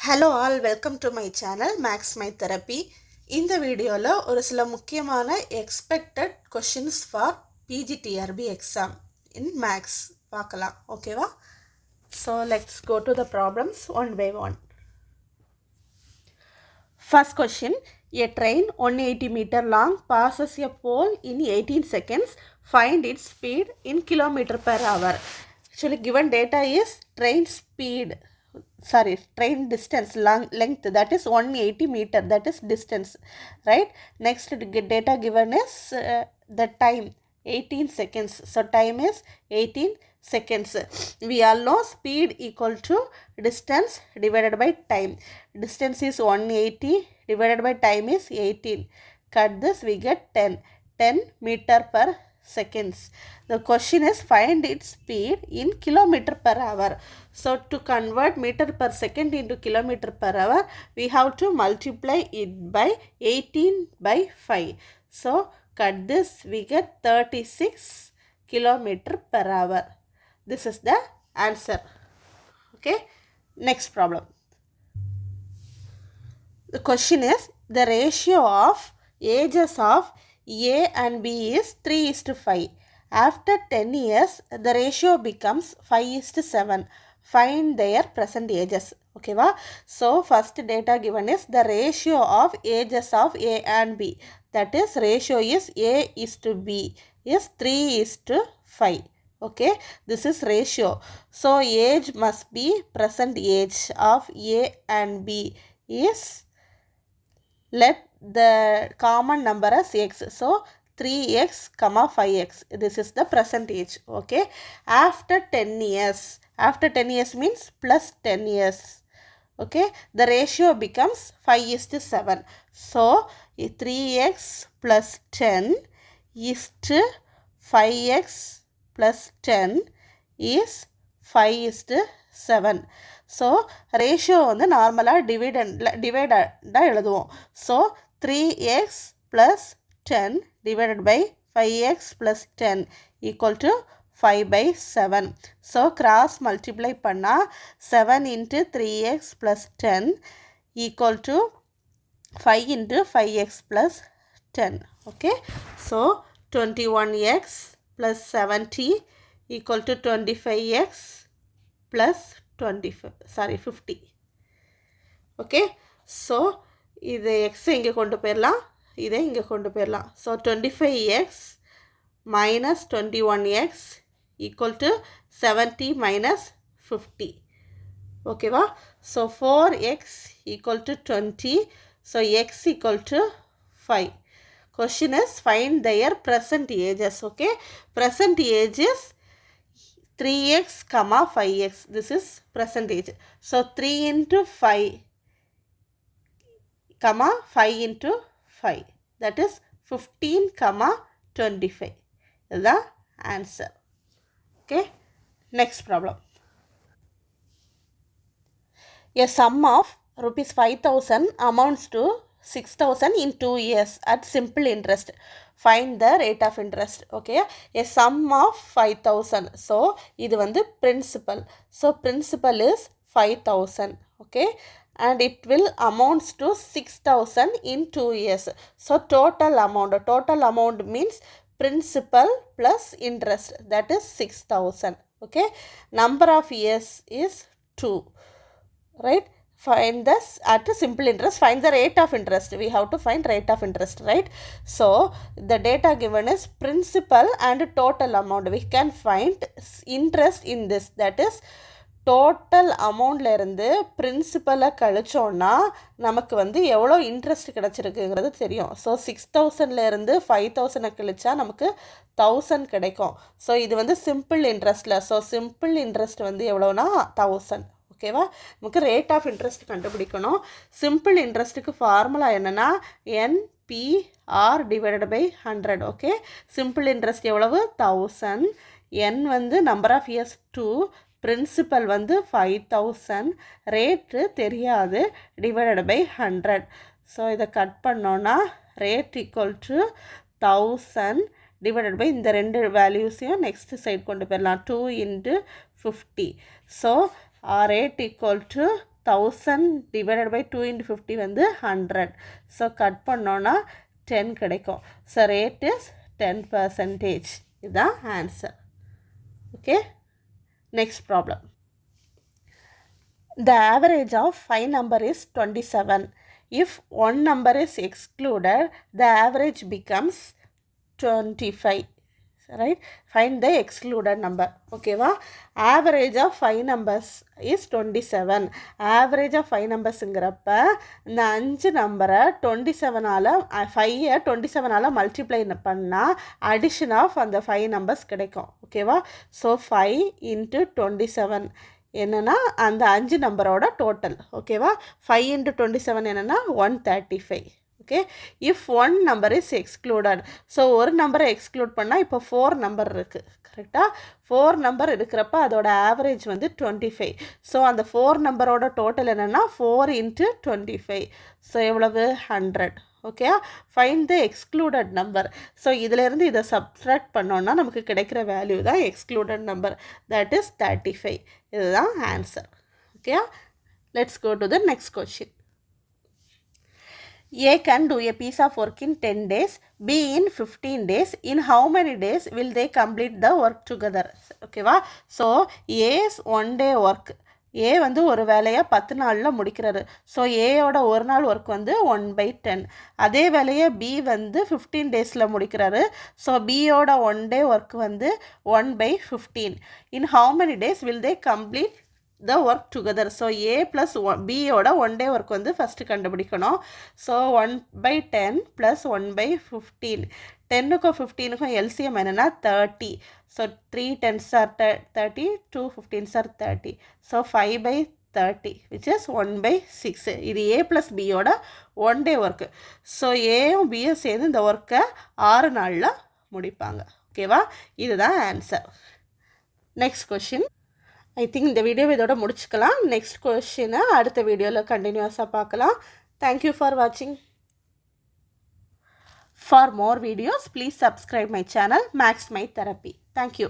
Hello all, welcome to my channel maths my therapy. இந்த வீடியோவில் ஒரு சில முக்கியமான expected questions for PGTRB exam in maths பார்க்கலாம். ஓகேவா? So let's go to the problems one by one. First question, a train 180 meter long passes a pole in 18 seconds. Find its speed in kilometer per hour. Actually given data is train distance, length, that is 180 meter, that is distance, right? Next data given is the time 18 seconds. So time is 18 seconds. We all know speed equal to distance divided by time. Distance is 180 divided by time is 18. Cut this, we get 10 meter per seconds. The question is find its speed in kilometer per hour. So to convert meter per second into kilometer per hour, we have to multiply it by 18 by 5. So cut this, we get 36 kilometer per hour. This is the answer. Okay, next problem. The question is the ratio of ages of A and B is 3:5. After 10 years, the ratio becomes 5:7. Find their present ages. Okay, va? So first data given is the ratio of ages of A and B. That is ratio is A is to B is 3:5. Okay, this is ratio. So age must be present age of A and B is, let the common number as x. So 3x comma 5x. This is the present age. Okay, after 10 years, after 10 years means plus 10 years. Okay, the ratio becomes 5:7. So 3x plus 10 is to 5x plus 10 is 5:7. So ratio வந்து நார்மலாக டிவைடாக எழுதுவோம். So 3x plus 10 divided by 5x plus 10 equal to 5/7. So cross multiply பண்ணால் 7 into 3x plus 10 equal to 5 into 5x plus 10. Okay, so 21x plus 70 equal to 25x plus 50. Okay, so இது எக்ஸை இங்கே கொண்டு போயிடலாம், இதை இங்கே கொண்டு போயிடலாம். So 25x minus 21x equal to 70 minus 50. ஓகேவா? So 4x equal to 20. So x equal to 5. Question is find their present ages. Okay, present age is 3x comma 5x. This is present age. So 3 into 5 comma 5 into 5, that is 15 comma 25 is the answer. Okay, next problem. A sum of rupees 5,000 amounts to 6,000 in 2 years at simple interest. Find the rate of interest. Okay, a sum of 5,000. So இது வந்து principal. So principal is 5,000. Okay, and it will amounts to 6,000 in 2 years. So total amount means principal plus interest, that is 6,000. Okay, number of years is 2, right? Find this at a simple interest. Find the rate of interest. We have to find rate of interest, right? So the data given is principal and total amount. We can find interest in this, that is total அமௌண்ட்ல இருந்து பிரின்சிபலை கழிச்சோன்னா நமக்கு வந்து எவ்வளோ interest கிடச்சிருக்குங்கிறது தெரியும். So 6,000 இருந்து 5,000 கழிச்சா நமக்கு 1,000 கிடைக்கும். ஸோ இது வந்து சிம்பிள் இன்ட்ரெஸ்ட்டில். ஸோ சிம்பிள் இன்ட்ரெஸ்ட் வந்து எவ்வளோனா 1,000. ஓகேவா? நமக்கு ரேட் ஆஃப் இன்ட்ரெஸ்ட் கண்டுபிடிக்கணும். சிம்பிள் இன்ட்ரெஸ்ட்டுக்கு ஃபார்முலா என்னென்னா NPR divided by 100. Okay, simple interest எவ்வளவு? 1,000. N வந்து நம்பர் ஆஃப் இயர்ஸ் 2, பிரின்சிபல் வந்து 5,000, ரேட்டு தெரியாது, டிவைடட் பை 100. ஸோ இதை கட் பண்ணோன்னா rate equal to 1,000 divided by இந்த ரெண்டு வேல்யூஸையும் நெக்ஸ்ட் சைட் கொண்டு போயிடலாம், 2 into 50. So rate equal to 1000 divided by 2 into 50 வந்து 100. ஸோ கட் பண்ணோன்னா 10 கிடைக்கும். So rate is 10%. இதுதான் answer. Okay, next problem. The average of 5 number is 27. If one number is excluded, the average becomes 25. Right? Find the excluded number. Okay, va? Average of 5 numbers is 27. Average of 5 numbers ingrappa இந்த 5 நம்பரை 27ஆல் 5 27ஆல் multiply பண்ணா addition of அந்த 5 numbers கிடைக்கும். ஓகேவா? So 5 into 27 என்னன்னா அந்த 5 நம்பரோட total. ஓகேவா? 5 into 27 என்னன்னா 135. Okay, if one number is excluded. So ஒரு நம்பரை எக்ஸ்க்ளூட் பண்ணால் இப்போ 4 நம்பர் இருக்குது. கரெக்டாக 4 நம்பர் இருக்கிறப்ப அதோட ஆவரேஜ் வந்து 25. ஸோ அந்த 4 நம்பரோட டோட்டல் என்னென்னா 4 into 25. ஸோ எவ்வளவு 100. Okay, find the excluded number. So இதிலேருந்து இதை சப்ட்ராக்ட் பண்ணோன்னா நமக்கு கிடைக்கிற வேல்யூ தான் எக்ஸ்க்ளூடட் நம்பர், தட் இஸ் 35. இதுதான் answer. Okay, let's go to the next question. A can do a piece of work in 10 days, B in 15 days. In how many days will they complete the work together? ஓகேவா? So A's 1 day work. A வந்து ஒரு வேலையை 10 நாளில் முடிக்கிறாரு. So ஏயோட ஒரு நாள் work வந்து 1/10. அதே வேலையை B வந்து 15 டேஸில் முடிக்கிறாரு. ஸோ பியோட 1 day ஒர்க் வந்து 1/15. In how many days will they complete the work together? So A plus Bயோட 1 day work வந்து ஃபஸ்ட்டு கண்டுபிடிக்கணும். So 1/10 plus 1/15. 10க்கும் 15க்கும் LCM என்னென்னா 30. So 3 10s are 30, 2 15s are 30. So 5/30 which is 1/6. இது A plus Bயோட 1 day work. So ஏயும் பியும் சேர்ந்து இந்த ஒர்க்கை 6 நாளில் முடிப்பாங்க. ஓகேவா? இதுதான் answer. Next question. I think இந்த வீடியோ இதோட முடிச்சுக்கலாம். நெக்ஸ்ட் கொஷினை அடுத்த வீடியோவில் கண்டினியூஸாக பார்க்கலாம். தேங்க்யூ ஃபார் வாட்சிங். For more videos, please subscribe my channel, Max My Therapy. Thank you.